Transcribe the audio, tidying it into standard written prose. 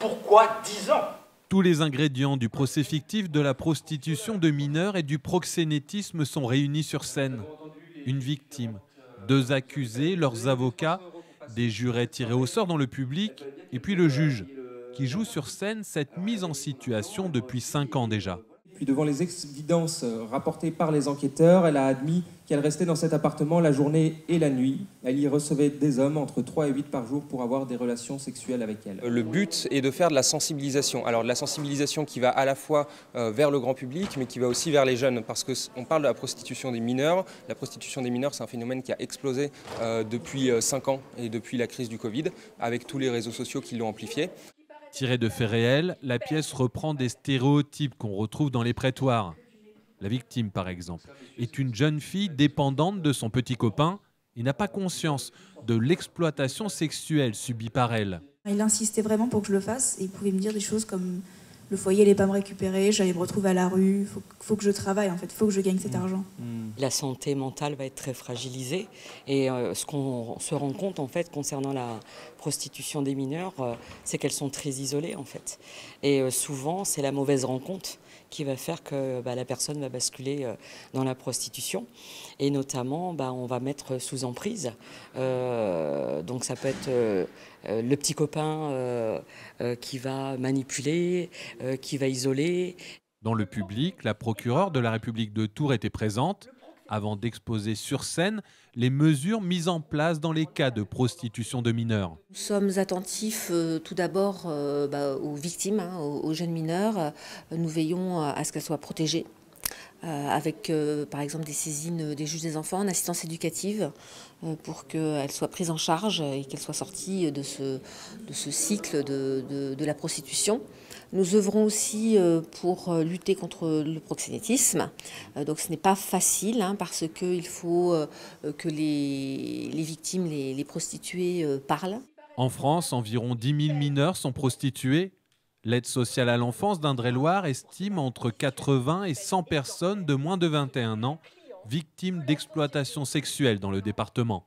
Pourquoi 10 ans? Tous les ingrédients du procès fictif de la prostitution de mineurs et du proxénétisme sont réunis sur scène. Une victime, 2 accusés, leurs avocats, des jurés tirés au sort dans le public, et puis le juge, qui joue sur scène cette mise en situation depuis 5 ans déjà. Puis devant les évidences rapportées par les enquêteurs, elle a admis qu'elle restait dans cet appartement la journée et la nuit. Elle y recevait des hommes entre 3 et 8 par jour pour avoir des relations sexuelles avec elle. Le but est de faire de la sensibilisation. Alors de la sensibilisation qui va à la fois vers le grand public, mais qui va aussi vers les jeunes, parce qu'on parle de la prostitution des mineurs. La prostitution des mineurs, c'est un phénomène qui a explosé depuis 5 ans et depuis la crise du Covid, avec tous les réseaux sociaux qui l'ont amplifié. Tirée de faits réels, la pièce reprend des stéréotypes qu'on retrouve dans les prétoires. La victime, par exemple, est une jeune fille dépendante de son petit copain et n'a pas conscience de l'exploitation sexuelle subie par elle. Il insistait vraiment pour que je le fasse et il pouvait me dire des choses comme le foyer n'allait pas me récupérer, j'allais me retrouver à la rue, faut que je travaille en fait, faut que je gagne cet argent. La santé mentale va être très fragilisée et ce qu'on se rend compte en fait concernant la prostitution des mineurs, c'est qu'elles sont très isolées en fait. Et souvent c'est la mauvaise rencontre qui va faire que la personne va basculer dans la prostitution et notamment on va mettre sous emprise. Donc ça peut être le petit copain qui va manipuler, qui va isoler. Dans le public, la procureure de la République de Tours était présente avant d'exposer sur scène les mesures mises en place dans les cas de prostitution de mineurs. Nous sommes attentifs tout d'abord aux victimes, aux jeunes mineurs. Nous veillons à ce qu'elles soient protégées. Avec par exemple des saisines des juges des enfants en assistance éducative pour qu'elles soient prises en charge et qu'elles soient sorties de ce cycle de la prostitution. Nous œuvrons aussi pour lutter contre le proxénétisme. Donc ce n'est pas facile parce qu'il faut que les victimes, les prostituées parlent. En France, environ 10 000 mineurs sont prostitués. L'aide sociale à l'enfance d'Indre-et-Loire estime entre 80 et 100 personnes de moins de 21 ans victimes d'exploitation sexuelle dans le département.